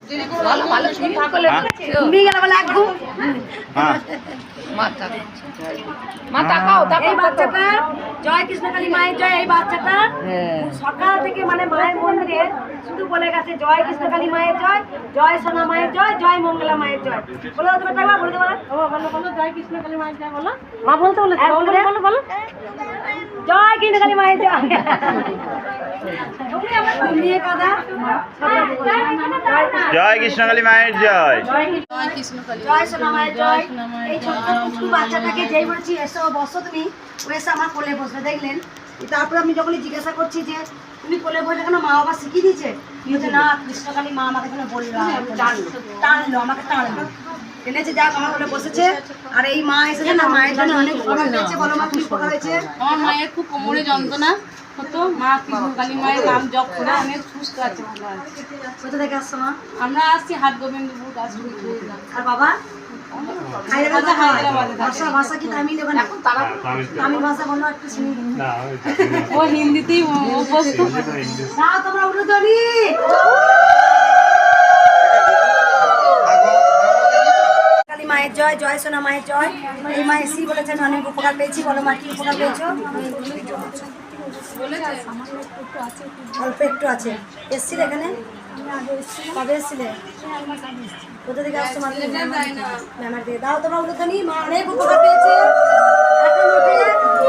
জয় কৃষ্ণকালী মায়ের জয়। এই বাচ্চাটা সকাল থেকে মানে মায়ের মন্দিরে শুধু বলে গেছে জয় কৃষ্ণকালী মায়ের জয়, জয় সোনা মায়ের জয়, জয় মঙ্গলা মায়ের জয়। বলে দেবে টাকা বলে দেবো বলো জয় কৃষ্ণকালী মায়ের জয় বলো। মা বলতে বলে বলো বলো জয় কৃষ্ণকালী মায়ের জয়। জয় কৃষ্ণকালী মায়ের জয়। জয় সোনা মায়ের জয়। এই ছোট্ট কুচকু বাচ্চাটাকে যেই বলছি এসো বসো তুমি, ও এসে আমার কোলে বসবে দেখলেন। তারপরে আমি যখনই জিজ্ঞাসা করছি যে তুমি কোলে বসে কেন, মা বাবা শিখিয়ে দিয়েছে? বলছে না কৃষ্ণকালী মা আমাকে এখানে বললো, টানলো আমাকে টানলো এনেছে, যাক আমার কোলে বসেছে। আর এই মা এসেছে না, মায়ের জন্য অনেক উপকার হয়েছে। বলো মা কি উপকার হয়েছে? আমার মায়ের খুব কোমরে যন্ত্রণা হতো, মা কৃষ্ণকালী মায়ের নাম জপ করে অনেক সুস্থ আছে, ভালো আছে। কোথা থেকে আসছো মা? আমরা আসছি হাট গোবিন্দপুর দাসপুর। আর বাবা? ভাষা কি তামিল? তামিল ভাষা বলো একটু শুনি। ও হিন্দিতেই অভ্যস্ত। তোমরা উঠোনি কালী মায়ের জয়, জয় সোনা মায়ের জয়। এই মা এসি বলেছেন অনেক উপকার পেয়েছি। বলো মা কি উপকার পেয়েছো? অল্প একটু আছে। এসছিলে এখানে? কবে এসছিলে? কোথা থেকে আসছো? ম্যামার দিয়ে দাও তোমরা উঠোনি। মা অনেক উপকার পেয়েছে।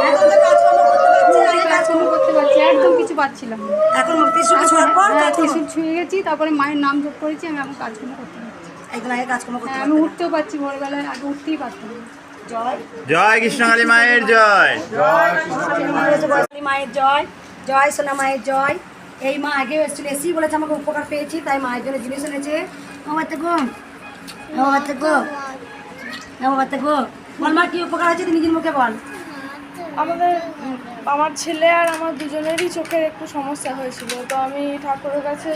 এখন তো কাজকর্ম করতে পারছে, আগে কাজকর্ম করতে পারছি, একদম কিছু পাচ্ছিলাম। এখন ত্রিশূলটা ছোঁয়ার পর ত্রিশূল ছুঁয়ে গেছি, তারপরে মায়ের নাম জপ করেছি, আমি এখন কাজকর্ম করতে পারছি। একদম আগে কাজকর্ম করতে আমি উঠতেও পারছি, ভোরবেলায় আগে উঠতেই পারতাম। জয় জয় কৃষ্ণকালী মায়ের জয়। মায়ের জয়, জয় সোনা মায়ের জয়। এই মা আগেও এসেছিল, এসি বলেছে আমাকে উপকার পেয়েছি, তাই মায়ের জন্য জিনিস এনেছে। আমার থেকে বল মা কি উপকার হয়েছে, তুই নিজের মুখে বল। আমার ছেলে আর আমার দুজনেরই চোখের একটু সমস্যা হয়েছিল, তো আমি ঠাকুরের কাছে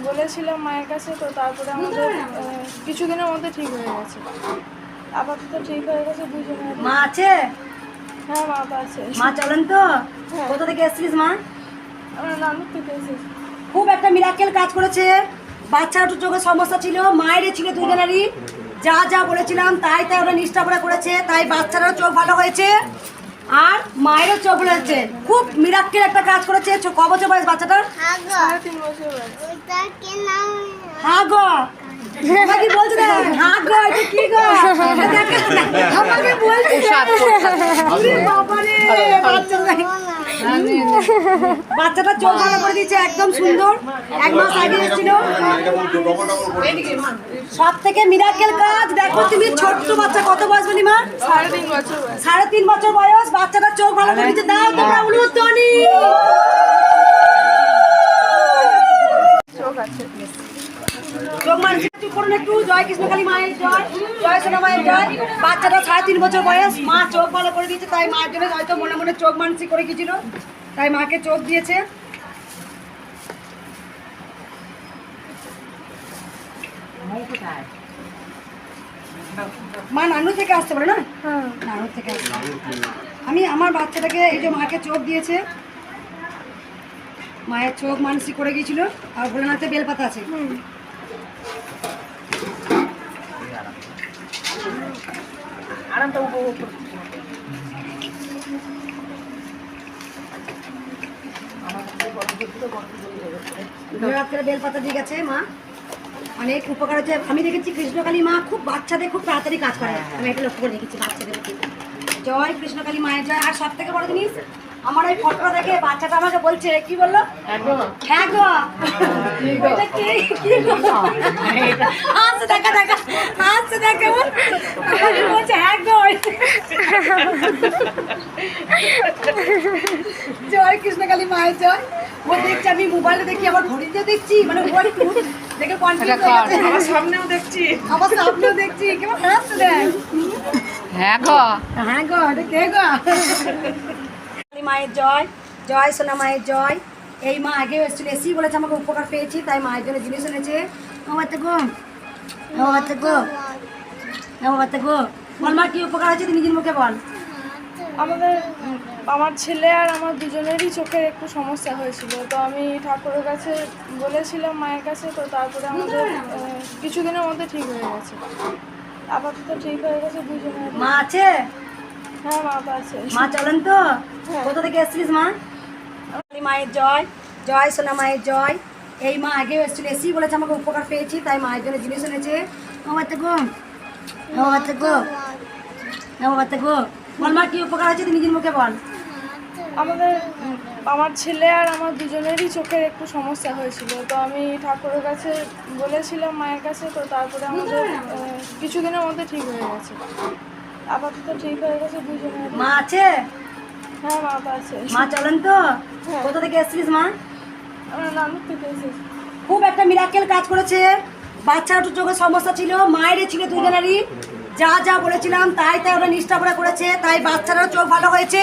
বলেছিলাম, মায়ের কাছে। তো তারপরে আমাদের কিছুদিনের মধ্যে ঠিক হয়ে গেছে, আপাতত ঠিক হয়ে গেছে দুজনের। মা আছে? হ্যাঁ মা তো আছে। মা চলেন তো? কোথা থেকে এসেছিস মা? আমরা নানুর থেকে এসেছি। খুব একটা মিরাকেল কাজ করেছে। বাচ্চার চোখের সমস্যা ছিল, মায়েরই ছিল, দুজনেরই। যা যা বলেছিলাম তাই তাই ওরা নিষ্ঠা করে করেছে, তাই বাচ্চারও চোখ ভালো হয়েছে আর মায়েরও চোখ ভালো হয়েছে। খুব মিরাকেল একটা কাজ করেছে। ক বছর বয়স বাচ্চাটার? 3.5 বছর বয়স। হ্যাঁ গো কি বলছে? হ্যাঁ গো এটা কি গো? আমাকে বলছে বাচ্চাটা চোখ ভালো করে দিয়েছে, একদম সুন্দর। 1 মাস আগে এসেছিল। সব থেকে মিরাকেল কাজ দেখো তুমি। ছোট্ট বাচ্চা, কত বয়স বলি মা? 3.5 বছর বয়স। 3.5 বছর বয়স, বাচ্চাটা চোখ ভালো করে দিয়েছে। দাও তোমরা উলুধ্বনি। চোখ মানছি করুন একটু। জয় কৃষ্ণকালী মায়ের জয়, জয় সোনা মায়ের জয়। বাচ্চাটা 3.5 বছর বয়স, মা চোখ ভালো করে দিয়েছে, তাই মায়ের জন্য হয়তো মনে মনে চোখ মানসি করে গেছিল, তাই মাকে চোখ দিয়েছে। মা নানু থেকে আসতে পারে না? নানু থেকে আসতে। আমি আমার বাচ্চাটাকে এই যে মাকে চোখ দিয়েছে, মায়ের চোখ মানসি করে গিয়েছিল। আর ভোলেনাথে বেলপাতা আছে। আরামটা উপভোগ করছি। বেলপাতা দিয়ে গেছে মা, অনেক উপকার হচ্ছে। আমি দেখেছি কৃষ্ণকালী মা খুব বাচ্চাদের খুব তাড়াতাড়ি কাজ করে। আমি একটা লক্ষ্য করে দেখেছি বাচ্চাদের। জয় কৃষ্ণকালী মায়ের জয়। আর সব থেকে বড় জিনিস, আমার ওই ফটোটা দেখে বাচ্চাটা আমাকে বলছে, কি বললো? হ্যাঁ গো দেখা দেখা আসছে দেখা বলছে হ্যাঁ গো। জয় কৃষ্ণকালী মায়ের জয়। ও দেখছি, আমি মোবাইলে দেখি, আবার ঘড়িতে দেখছি, মানে মোবাইল দেখে কনফিউজ হয়ে গেছে। আমার সামনেও দেখছি কেমন হাসছে দেখ। হ্যাঁ গো, হ্যাঁ গো এটা কে গো? মায়ের জয়, জয় সোনা মায়ের জয়। এই মা আগেও এসেছিল, এসি বলেছে আমাকে উপকার পেয়েছি, তাই মায়ের জন্য জিনিস এনেছে। বল মা কি উপকার হয়েছে, তুই নিজের মুখে বল। আমার ছেলে আর আমার দুজনেরই চোখের একটু সমস্যা হয়েছিল, তো আমি ঠাকুরের কাছে বলেছিলাম মায়ের কাছে, তো তারপরে আমাদের কিছুদিনের মধ্যে ঠিক হয়ে গেছে। আপাতত ঠিক হয়ে গেছে দুজনের। মা আছে? হ্যাঁ, মা তো আছে। মা চলেন তো? কোথা থেকে এসেছিস মা? মায়ের জয়, জয় সোনা মায়ের জয়। এই মা আগেও এসেছিল, এসেই বলেছে আমাকে উপকার পেয়েছি, তাই মায়ের জন্য জিনিস এনেছে। বাচ্চা গো, বাচ্চা গো, বাচ্চা গো, বল মা কি উপকার হয়েছে, তুই নিজের মুখে বল। আমার ছেলে আর আমার দুজনেরই চোখের একটু সমস্যা হয়েছিল, তো আমি ঠাকুরের কাছে বলেছিলাম মায়ের কাছে, তো তারপরে আমাদের কিছুদিনের মধ্যে ঠিক হয়ে গেছে। আপাতত ঠিক হয়ে গেছে দুজনের। মা আছে? হ্যাঁ, মা তো আছে। মা চলেন তো? কোথা থেকে এসেছিস মা? আমরা নানুর থেকে এসেছি। খুব একটা মিরাকেল কাজ করেছে। বাচ্চাটার চোখের সমস্যা ছিল, মায়েরই ছিল, দুজনেরই। যা যা বলেছিলাম তাই তাই ওরা নিষ্ঠা করে করেছে, তাই বাচ্চাটারও চোখ ভালো হয়েছে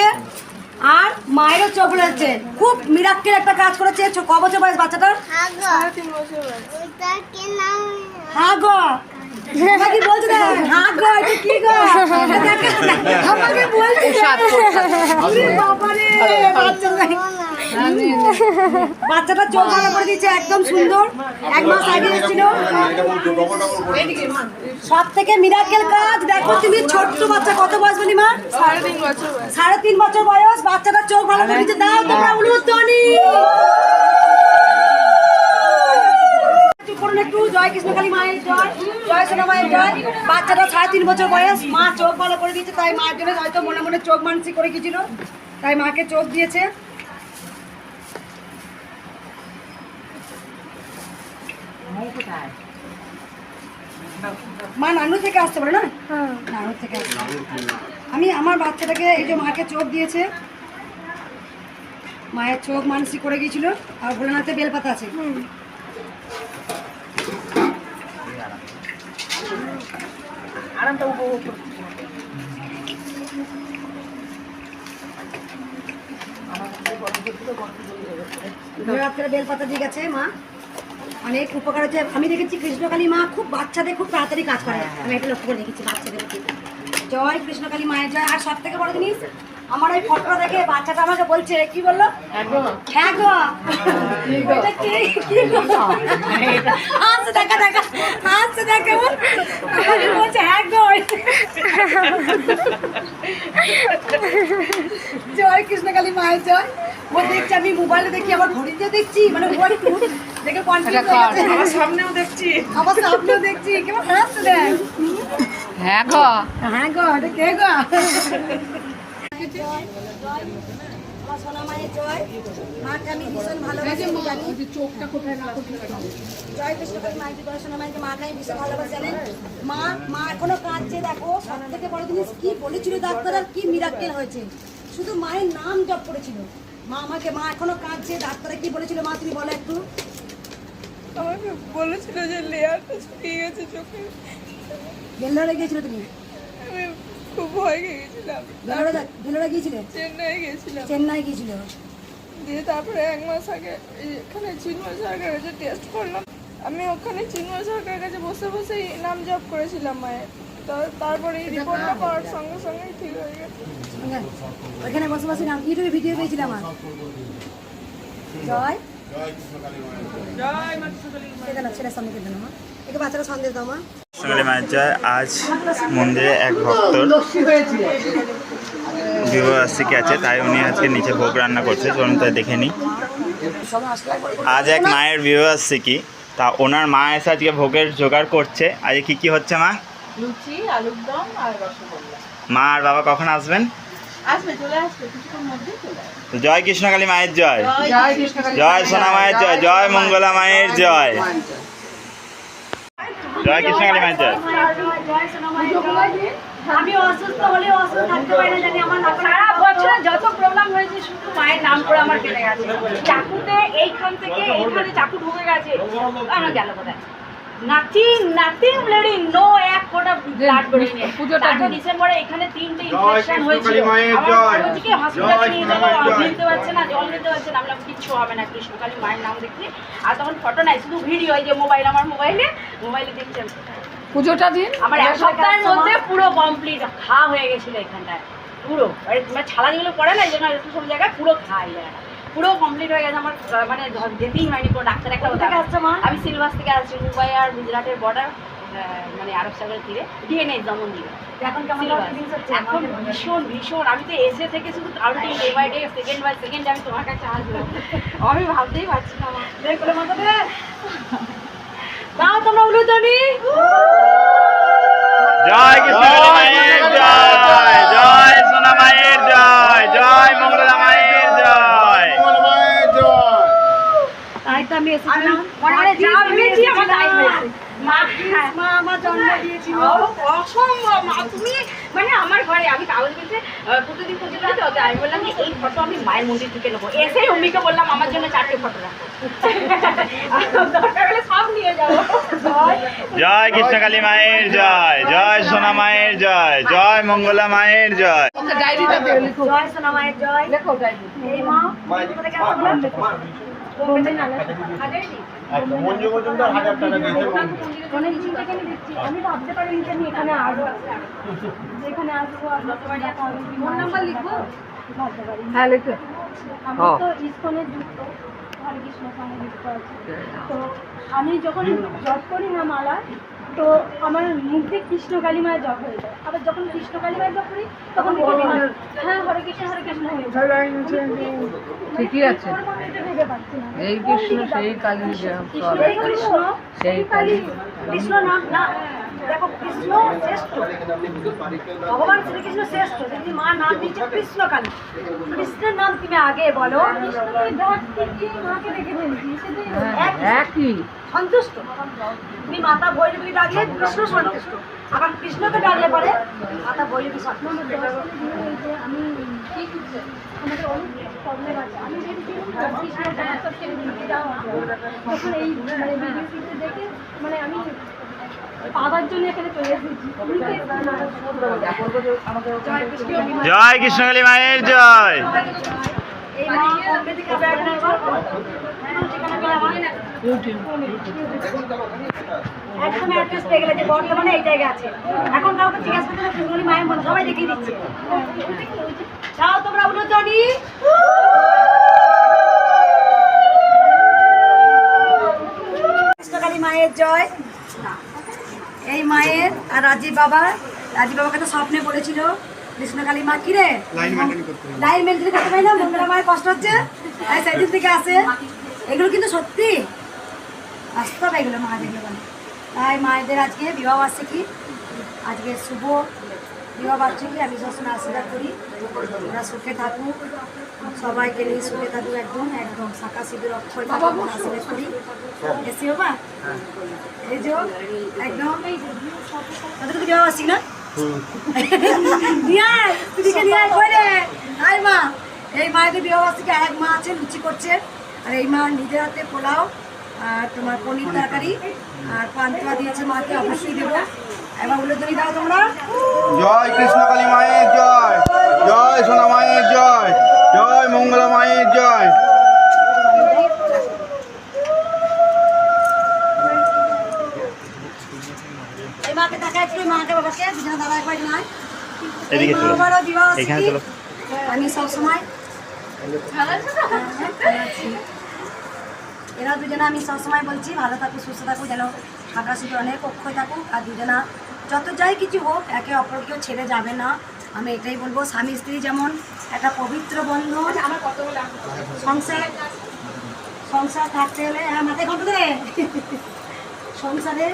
আর মায়েরও চোখ ভালো হয়েছে। খুব মিরাকেল একটা কাজ করেছে। ক বছর বয়স বাচ্চাটার? 3.5 বছর বয়স। হ্যাঁ গো, আমাকে বলছে না, হ্যাঁ গো, এটা কি গো? আমাকে বলছে বাবারে, বাচ্চাটা চোখ ভালো করে দিচ্ছে, একদম সুন্দর। 1 মাস আগে এসেছিল। সব থেকে মিরাকেল কাজ। দেখো তুমি, ছোট্ট বাচ্চা, কত বয়স বলি মা? 3.5 বছর বয়স। 3.5 বছর বয়স, বাচ্চাটা চোখ ভালো করে দিচ্ছে। দাও তোমরা উলুধ্বনি। একটু জয় কৃষ্ণকালী মায়ের জয়, জয় সোনা মায়ের জয়। বাচ্চাটা 3.5 বছর বয়স, মা চোখ ভালো করে দিয়েছে, তাই মায়ের জন্য হয়তো মনে মনে চোখ মানসিক করে গেছিল, তাই মাকে চোখ দিয়েছে। মা নানু থেকে আসতে পারে না? নানু থেকে আসতে। আমি আমার বাচ্চাটাকে, এই যে মাকে চোখ দিয়েছে, মায়ের চোখ মানসিক করে গিয়েছিল, আর ভোলেনাথে বেলপাতা আছে। বেলপাতা দিয়ে গেছে মা, অনেক উপকার হচ্ছে। আমি দেখেছি কৃষ্ণকালী মা খুব বাচ্চাদের খুব তাড়াতাড়ি কাজ করে, আমি এটা লক্ষ্য করে দেখেছি বাচ্চাদের। জয় কৃষ্ণকালী মায়ের জয়। আর সব থেকে বড় জিনিস, আমার ওই ফটোটা দেখে বাচ্চাটা আমাকে বলছে, কি বললো? হ্যাঁ গো, এটা কি গো? হাসছে, দেখা দেখা হাসছে, দেখা বলছে হ্যাঁ গো। জয় কৃষ্ণকালী মায়ের জয়। ও দেখছি, আমি মোবাইলে দেখি, আবার ঘড়িতে দেখছি, মানে মোবাইল দেখে কনফিউজ হয়ে গেছে। আমার সামনেও দেখছি, কেমন হাসছে দেখ। হ্যাঁ গো, হ্যাঁ গো, এটা কে গো? আমার সোনা মায়ের জয়। মাকে আমি ভীষণ ভালোবাসি, জানি। চোখটা কোথায় গেল? জয় কৃষ্ণকালী মায়ের জয়, সোনা মায়ের মাকে আমি ভীষণ ভালোবাসি, জানেন। মা এখনো কাঁদছে। দেখো, সব থেকে বড় জিনিস কি বলেছিল ডাক্তার, আর কি মিরাক্কেল হয়েছে। শুধু মায়ের নাম জপ করেছিল মা আমাকে। মা এখনো কাঁদছে। ডাক্তারে কি বলেছিল মা, তুমি বলো একটু। আমাকে বলেছিল যে লেয়ারটা শুকিয়ে গেছে চোখে। ভেলোরে গিয়েছিল তুমি? আমি খুব ভয় খেয়ে গেছিলাম। ভেলোরে গিয়েছিলে? চেন্নাই গেছিলাম। চেন্নাই গিয়েছিল দিয়ে তারপরে 1 মাস আগে এখানে চিন্ময় সরকারের কাছে টেস্ট করলাম। আমি ওখানে চিন্ময় সরকারের কাছে বসে বসেই নাম জপ করেছিলাম মায়ের। তো তারপরে এই রিপোর্টটা পাওয়ার সঙ্গে সঙ্গেই ঠিক হয়ে গেছে। ওখানে বসে বসে নাম, ইউটিউবে ভিডিও পেয়েছিলাম আমার। জয় ছেলের সামনে কেটে মা, একটু বাচ্চারা সন্দেশ দাও মা। কৃষ্ণকালী মায়ের জয়। আজ মন্দিরে এক ভক্তর বিবাহবার্ষিকী আছে, তাই উনি আজকে নিচে ভোগ রান্না করছে। চলুন তাই দেখে নিই। আজ এক মায়ের বিবাহবার্ষিকী, তা ওনার মা এসে আজকে ভোগের জোগাড় করছে। আজ কি কি হচ্ছে মা? লুচি, আলুর দম আর রসগোল্লা। মা আর বাবা কখন আসবেন? আসবে, চলে আসবে, কিছুক্ষণ মধ্যেই চলে আসবে। জয় কৃষ্ণকালী মায়ের জয়, জয় কৃষ্ণকালী, জয় সোনা মায়ের জয়, জয় মঙ্গলা মায়ের জয়, জয় কৃষ্ণকালী মায়ের জয়। আমি অসুস্থ হলে অসুস্থ থাকতে পারি না, জানি আমার সারা বছর যত প্রবলেম হয়েছে শুধু মায়ের নাম করে আমার কেটে গেছে। চাকুতে এইখান থেকে এইখানে চাকু ঢুকে গেছে, আমার গেল কোথায়। নাথিং ব্লিডিং, নো এক ফোঁটা ব্লাড বেরিয়ে। তারপর ডিসেম্বরে এখানে 3টে ইনফেকশন হয়েছিল। আমার ওদিকে হসপিটালে নিয়ে যাবো, নিতে পারছে না, জল নিতে পারছে না। আমরা কিচ্ছু হবে না, কৃষ্ণকালী মায়ের নাম দেখছি। আর তখন ফটো নাই, শুধু ভিডিও, এই যে মোবাইল, আমার মোবাইলে দেখছি। পুজোটা দিন আমার 1 সপ্তাহের মধ্যে পুরো কমপ্লিট ঘা হয়ে গেছিল এখানটায়। পুরো মানে ছালা যেগুলো পড়ে না এই জন্য একটু সব জায়গায় পুরো খাই যায় পুরো কমপ্লিট হয়ে গেছে আমার মানে যেতেই হয়নি কোনো ডাক্তার একটা কোথা থেকে আসছো মা? আমি সিলভাস থেকে আসছি মুম্বাই আর গুজরাটের বর্ডার মানে আরব সাগরের তীরে ডিএনএ যেমন দিবে এখন কেমন ফিলিংস হচ্ছে? এখন ভীষণ ভীষণ আমি তো এসে থেকে শুধু counting day by day second by second আমি তোমার কাছে আসবো আমি ভাবতেই পারছি না আমার দেখলে মতো দে দাও তোমরা উলুধ্বনি। জয় কৃষ্ণকালী মায়ের জয়, জয় সোনা মায়ের জয়, জয় মঙ্গলা মায়ের জয়। তাই তো আমি এসেছিলাম মনে যা ভেবেছি আমার তাই হয়েছে মা মা আমার জন্ম দিয়েছিল। অসম্ভব মা তুমি মানে আমার ঘরে আমি কাগজ বলতে প্রতিদিন পুজো দিতে হতো আমি বললাম যে এই ফটো আমি মায়ের মন্দির থেকে নেবো এসেই অম্বিকে বললাম আমার জন্য 4টে ফটো রাখো দরকার হলে সব নিয়ে যাবো জয় কৃষ্ণকালী মায়ের জয়, জয় সোনা মায়ের জয়, জয় মঙ্গলা মায়ের জয়। জয় সোনা মায়ের জয়। এই মা কোথা থেকে আসছো বলো? অনেক দিন থেকে আমি দেখছি। আমি ভাবতে পারিনি যে আমি এখানে আসবো, এখানে আসবো আপনার তোমার দেখা হবে। ফোন নাম্বার লিখবো? ভাবতে পারি হ্যাঁ লিখো। আমি তো ইসকনের যুক্ত হরে কৃষ্ণ সঙ্গে যুক্ত আছি। তো আমি যখন জপ করি না মালা তো আমার মুখে কৃষ্ণ কালী মায়ের জপ হয়ে যায়। আবার যখন কৃষ্ণ কালী মায়ের জপ করি তখন হ্যাঁ হরে কৃষ্ণ হয়ে যায়। ঠিকই আছে ভেবে পাচ্ছি না এই কৃষ্ণ সেই কালী এই কৃষ্ণ সেই কালী। কৃষ্ণ নাম না দেখো কৃষ্ণ শ্রেষ্ঠ, ভগবান শ্রীকৃষ্ণ শ্রেষ্ঠ, যদি মা নাম দিচ্ছে কৃষ্ণ কালী। কৃষ্ণের নাম তুমি আগে বলো। মাকে দেখে ফেলছি একই সন্তুষ্ট। তুমি মাতা ভৈরবী ডাকলে কৃষ্ণ সন্তুষ্ট, আবার কৃষ্ণকে ডাকলে পরে মাতা ভৈরবী সন্তুষ্ট। আমি আমাদের অনেক প্রবলেম আছে। আমি ভেবেছি তখন এই মানে ভিডিওটিতে দেখে মানে আমি পাওয়ার জন্য এখানে চলে এসেছি। জয় কৃষ্ণকালী মায়ের জয়। এই মা বম্বে থেকে একদম অ্যাড্রেস পেয়ে গেলে যে বর্তমানে এই জায়গায় আছে। এখন কাউকে জিজ্ঞাসা করতে হবে কৃষ্ণকালী মায়ের মনে সবাই দেখিয়ে দিচ্ছে। যাও তোমরা উলুধ্বনি। কৃষ্ণকালী মায়ের জয়। এই মায়ের আর রাজীব বাবাকে তো স্বপ্নে বলেছিল কৃষ্ণকালী মা কিরে লাইন মেনটেন করতে পারি না, মঙ্গলা মায়ের কষ্ট হচ্ছে তাই সেদিন থেকে আসে। এগুলো কিন্তু সত্যি বাস্তব, এগুলো মা যেগুলো বলে। তাই মায়েদের আজকে বিবাহ বার্ষিকী, আজকে শুভ বিবাহ বার্ষিকী। আমি সবসময় আশীর্বাদ করি ওরা সুখে থাকুক, সবাইকে নিয়ে সুখে থাকুক, একদম একদম শাখা শিবির অক্ষয় থাকুক আশীর্বাদ করি। এসি বাবা এই যে একদম তাদের তো বিবাহ বার্ষিকী না মা। এই মায়েদের বিবাহ বার্ষিকী এক মা আছে লুচি করছে, আর এই মা নিজের হাতে পোলাও আর তোমার পনির তরকারি আর পান্তুয়া দিয়েছে মাকে, অবশ্যই দেবো। এবার উলুধ্বনি দাও তোমরা। জয় কৃষ্ণকালী মায়ের জয়, জয় সোনা মায়ের জয়, জয় মঙ্গলা মায়ের জয়। এই মাকে দেখায় একটু, মাকে বাবাকে দুজনে দাদা একবার নয়। এদিকে চলো, বাবারও বিবাহ এখানে বার্ষিকী। চলো। আমি সবসময় এরা দুজনে আমি সবসময় বলছি ভালো থাকুক সুস্থ থাকুক, যেন থাকা শুধু অনেক অক্ষয় থাকুক। আর দুজনা যত যাই কিছু হোক একে অপরকেও ছেড়ে যাবে না। আমি এটাই বলবো, স্বামী স্ত্রী যেমন একটা পবিত্র বন্ধন। সংসার থাকতে হলে হ্যাঁ মাথায় ঘন্টা দে সংসারে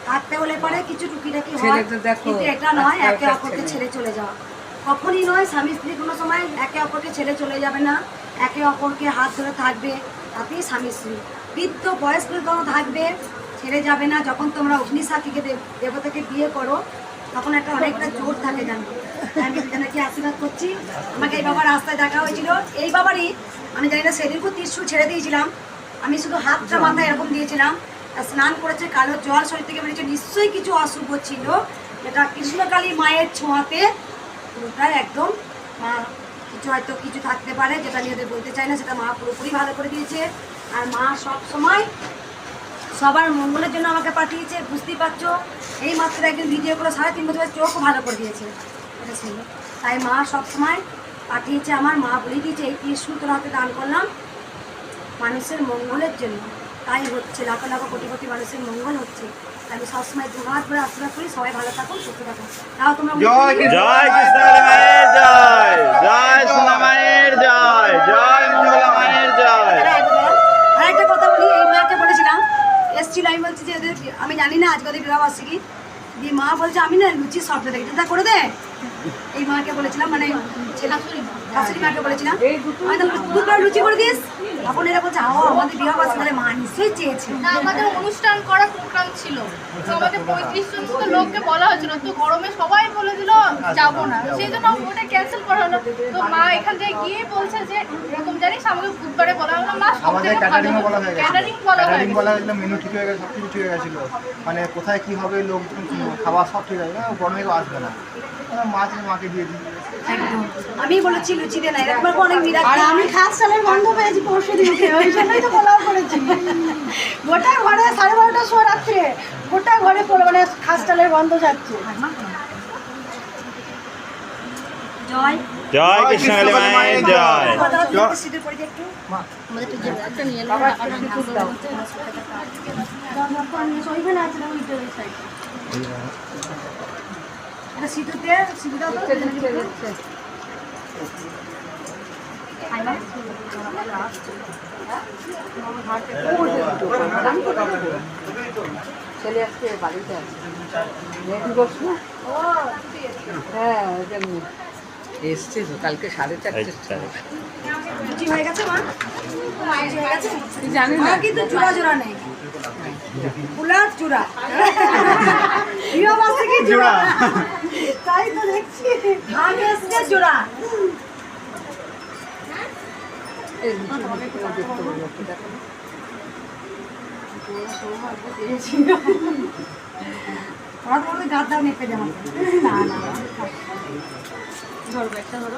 থাকতে হলে পরে কিছু টুকিটাকি হয়, কিন্তু এটা নয় একে অপরকে ছেড়ে চলে যাওয়া কখনই নয়। স্বামী স্ত্রী কোনো সময় একে অপরকে ছেড়ে চলে যাবে না, একে অপরকে হাত ধরে থাকবে, তাতেই স্বামী স্ত্রী। বৃদ্ধ বয়স পর্যন্ত থাকবে, ছেড়ে যাবে না। যখন তোমরা অগ্নিসাক্ষীকে দেবতাকে বিয়ে করো তখন একটা অনেকটা জোর থাকে জানবো। আমি দুজনকে আশীর্বাদ করছি। আমাকে এই বাবার রাস্তায় দেখা হয়েছিল, এই বাবারই আমি জানি না সেদিনকে ত্রিশূল ছেড়ে দিয়েছিলাম, আমি শুধু হাতটা মাথায় এরকম দিয়েছিলাম। স্নান করেছে, কালো জল শরীর থেকে বেরিয়েছে, নিশ্চয়ই কিছু অশুভ ছিল, যেটা কৃষ্ণকালী মায়ের ছোঁয়াতে পুরোটাই একদম মা কিছু হয়তো কিছু থাকতে পারে যেটা নিয়ে বলতে চাই না, সেটা মা পুরোপুরি ভালো করে দিয়েছে। আর মা সব সময় সবার মঙ্গলের জন্য আমাকে পাঠিয়েছে, বুঝতেই পারছো। এই মাত্র একদিন ভিডিও করে 3.5 বছর চোখও ভালো করে দিয়েছে। এটা ছিল। তাই মা সবসময় পাঠিয়েছে, আমার মা বলে দিয়েছে এই ত্রিশূল তোর হাতে দান করলাম মানুষের মঙ্গলের জন্য। তাই হচ্ছে, লাখ লাখ কোটি কোটি মানুষের মঙ্গল হচ্ছে। তাই আমি সবসময় দুহাত ধরে আশীর্বাদ করি, সবাই ভালো থাকুন, সুস্থ থাকুন। তাও তোমরা জয় কৃষ্ণ। জয় কৃষ্ণকালী মায়ের জয়, জয় সোনা মায়ের জয়, জয় মঙ্গলা মায়ের জয়। আর একটা কথা বলি, এই মাকে বলেছিলাম এসছিল, আমি বলছি যে এদের আমি জানি না আজকে ওদের বিবাহবার্ষিকী, দিয়ে মা বলছে আমি না লুচি সব দেখি চিন্তা করে দে। এই মাকে বলেছিলাম, মানে শাশুড়ি মাকে বলেছিলাম আমি তাহলে দুটো লুচি করে দিস। তখন এরা বলছে আমাদের বিবাহবার্ষিকী, তাহলে মা নিশ্চয়ই চেয়েছে। না, আমাদের অনুষ্ঠান করার প্রোগ্রাম ছিল, তো আমাদের 35 জন মতো লোককে বলা হয়েছিল, তো গরমে সবাই বলে দিল যাবো না, সেই জন্য ওটা ক্যান্সেল করা হলো। তো মা এখান থেকে গিয়ে বলছে যে এরকম জানিস আমাকে বুধবারে বলা হলো, মা সব আমাদের থেকে ক্যাটারিং বলা হয়ে গেছে, ক্যাটারিং বলা ক্যাটারিং হয়েছে। বলা হয়েছিল, মেনু ঠিক হয়ে গেছে, সব কিছু ঠিক হয়ে গেছিলো, মানে কোথায় কী হবে, লোক খাবার সব ঠিক আছে, গরমে কেউ আসবে না, মাছ মাকে দিয়ে দিই। একদম আমি বলেছি লুচি দিয়ে না, এরকম অনেক বিরাট। আর আমি খাস চালের গন্ধ পেয়েছি পরশু দিনকে, ওই জন্যই তো পোলাও করেছি। গোটা ঘরে 12:30টার সময় রাত্রে গোটা ঘরে মানে খাস চালের গন্ধ যাচ্ছে। জয় জয় কৃষ্ণকালী মায়ের জয়। সিঁদুর পরে একটু ওইখানে আছে না, ওইটা ওই সাইড এটা সিঁদুর দিয়ে সিঁদুর দাও তো। ছেলে আজকে বাড়িতে আছে, রেডি বস না। হ্যাঁ ওই এসছে তো কালকে 4:30। আচ্ছা, লুচি হয়ে গেছে মা? লুচি হয়ে গেছে? জানি না। মা কিন্তু জোড়া জোড়া নেই, ফুলার জোড়া। বিবাহবার্ষিকী জোড়া, তাই তো দেখছি ভাগ এসছে জোড়া। এই লুচিগুলো দেখতে পাবো একটু, দেখো। ওরা তো বলবে গাছ দাও নেপে যাওয়া। না না ধরবো একটা, ধরো।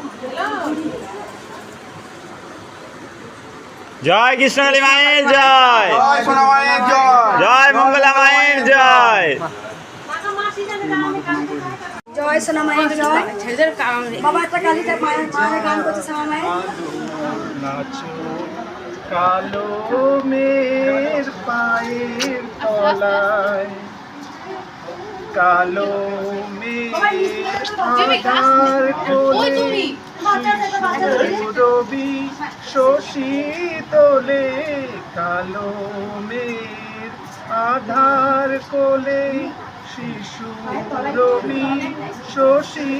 জয় কৃষ্ণকালী মায়ের জয়, জয় সোনা মায়ের জয়, জয় মঙ্গলা মায়ের জয়। জয় সোনা মায়ের জয়। বাবা একটা কালীটা মায়ের মায়ের গান করছে সোনা মায়ের। নাচো কালো মের পায়ের তলায়, কালো মের আধার কোলে, রবি শশী তোলে, কালো মের আধার কোলে, শিশু রবি শশী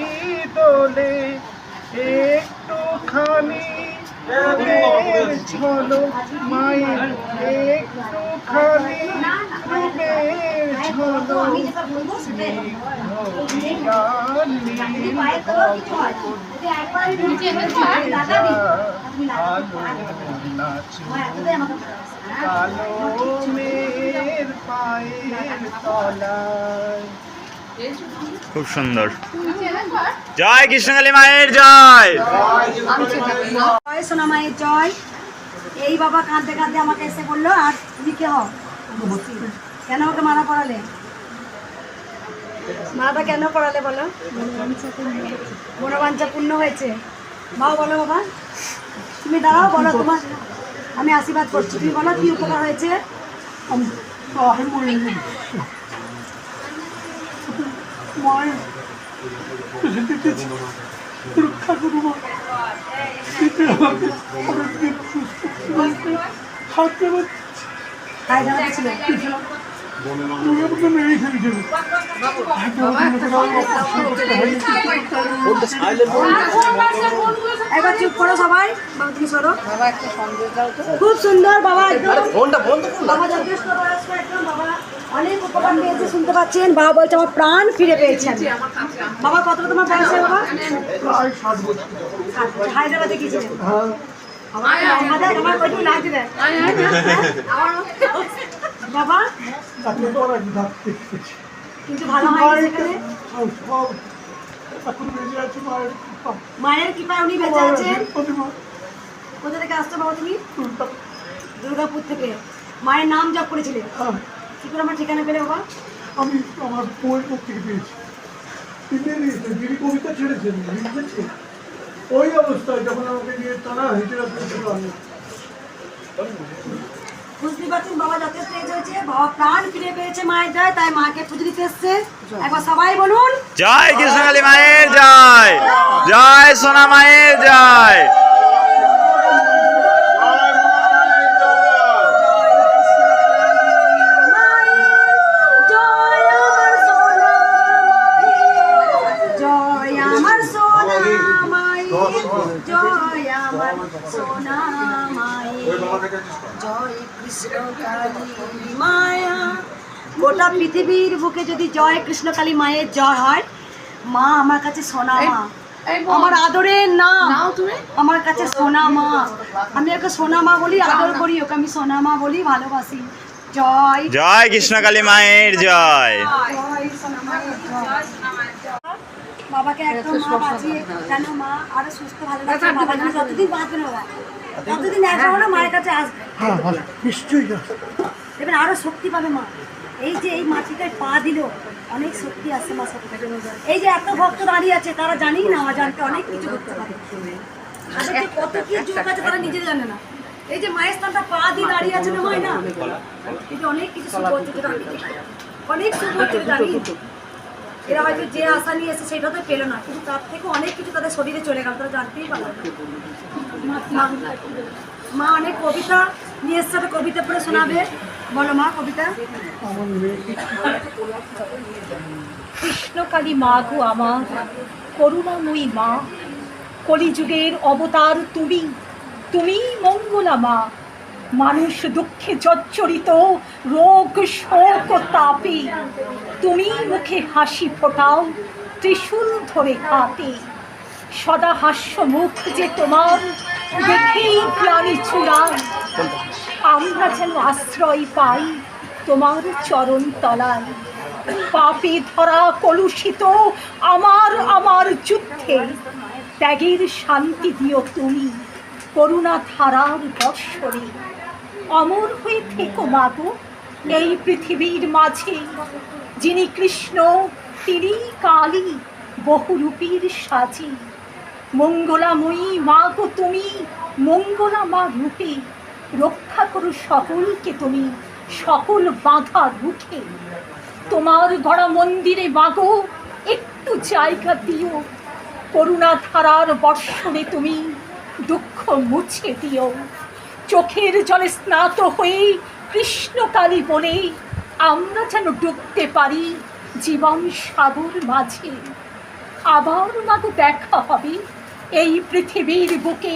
তোলে, একটুখানি রূপের ঝলক মায়ের, একটুখানি রূপের ঝলক, বিরাট নীল কালো মের পায়ের তলায়। খুব সুন্দর। জয় কৃষ্ণকালী মায়ের জয়। জয় সোনা মায়ের জয়। এই বাবা কাঁদতে কাঁদতে আমাকে এসে বললো আর তুমি কে হও? কেন ওকে মালা পড়ালে? মালাটা কেন পড়ালে বলো? মনোবাঞ্ছা পূর্ণ হয়েছে। বাবা বলো বাবা, তুমি দাঁড়াও, বলো তোমার আমি আশীর্বাদ করছি, তুমি বলো কি উপকার হয়েছে? একবার চুপ করো সবাই, বাবা তুমি সরো। খুব সুন্দর বাবা, একদম বাবা যথেষ্ট বয়স্ক, একদম বাবা অনেক উপকার পেয়েছে, শুনতে পাচ্ছেন। বাবা বলছে আমার প্রাণ ফিরে পেয়েছি আমি। বাবা কতটা তোমার বয়স হয় বাবা? হায়দ্রাবাদে গিয়েছিলেন আমার কয়টুকু লাগছে দেখ বাবা, কিন্তু ভালো হয় সেখানে মায়ের কৃপায় উনি বেঁচে আছেন। কোথা থেকে আসছো বাবা তুমি? দুর্গাপুর থেকে। মায়ের নাম জপ করেছিলেন, কি করে আমার ঠিকানা পেলে বাবা? আমি আমার বউয়ের মুখ থেকে পেয়েছি। পিটিয়ে দিয়েছে, যিনি কবিতা ছেড়েছেন লিখেছে ওই অবস্থায় যখন আমাকে নিয়ে তারা হেঁটে রাখতেছিল আমি। বুঝতে পারছেন বাবা যথেষ্ট এজ হয়েছে, বাবা প্রাণ ফিরে পেয়েছে মায়ের জয়, তাই মাকে পুজো দিতে এসছে। একবার সবাই বলুন জয় কৃষ্ণকালী মায়ের জয়, জয় সোনা মায়ের জয়। জয় আমার সোনা মায়ের, জয় আমার সোনা মায়ের, জয় কৃষ্ণ কালী মায়া। গোটা পৃথিবীর বুকে যদি জয় কৃষ্ণ কালী মায়ের জয় হয়, মা আমার কাছে সোনা মা, আমার আদরের নাম আমার কাছে সোনা মা। আমি ওকে সোনা মা বলি, আদর করি, ওকে আমি সোনা মা বলি, ভালোবাসি। জয় জয় কৃষ্ণকালী মায়ের জয়। জয় সোনা মায়ের জয়। বাবাকে একদম মা বাঁচিয়ে কেন মা আরো সুস্থ ভালো লাগছে। বাবা যেন যতদিন বাঁচবেন বাবা, ততদিন একবার মায়ের কাছে আসবে, নিশ্চয়ই দেখবেন আরো শক্তি পাবে মা। এই যে এই মাটিটায় পা দিল, অনেক শক্তি আসছে মা শক্তি। এই যে এত ভক্ত দাঁড়িয়ে আছে, তারা জানি না অজান্তে অনেক কিছু করতে পারে। তাদের যে কত কি যোগ আছে তারা নিজে জানে না। এই যে মায়ের স্থানটা পা দিয়ে দাঁড়িয়ে আছে না হয় না, এটা অনেক কিছু শুভ হচ্ছে, যেটা আমি অনেক শুভ হচ্ছে জানি। এরা হয়তো যে আশা নিয়ে এসে সেটা তো পেলো না, কিন্তু তার থেকে অনেক কিছু তাদের শরীরে চলে গেল, তারা জানতেই পারলো না। মা অনেক কবিতা নিয়ে এসছে, একটা কবিতা পড়ে শোনাবে। বলো মা কবিতা। কৃষ্ণকালী মা গো আমার করুণাময়ী মা, কলিযুগের অবতার তুমি, তুমি মঙ্গলা মা। মানুষ দুঃখে জর্জরিত, রোগ শোক ও তাপে তুমি মুখে হাসি ফোটাও ত্রিশূল ধরে হাতে। সদা হাস্য মুখ যে তোমার, দেখেই প্রাণী চূড়ায়। আমরা যেন আশ্রয় পাই তোমার চরণ তলায়। পাপে ধরা কলুষিত আমার আমার যুদ্ধে, ত্যাগের শান্তি দিও তুমি করুণা ধারার বর্ষরে। অমর হয়ে থেকো মাগো এই পৃথিবীর মাঝে, যিনি কৃষ্ণ তিনি কালী বহুরূপীর সাজে। মঙ্গলাময়ী মা গো তুমি মঙ্গলা মা রূপে, রক্ষা করো সকলকে তুমি সকল বাধা রুখে। তোমার গড়া মন্দিরে মাগো একটু জায়গা দিও, করুণা ধারার বর্ষণে তুমি দুঃখ মুছে দিও। চোখের জলে স্নাত হয়ে কৃষ্ণকালী বলে আমরা যেন ডুবতে পারি জীবন সাগর মাঝে। আবার মাগো দেখা হবে এই পৃথিবীর বুকে।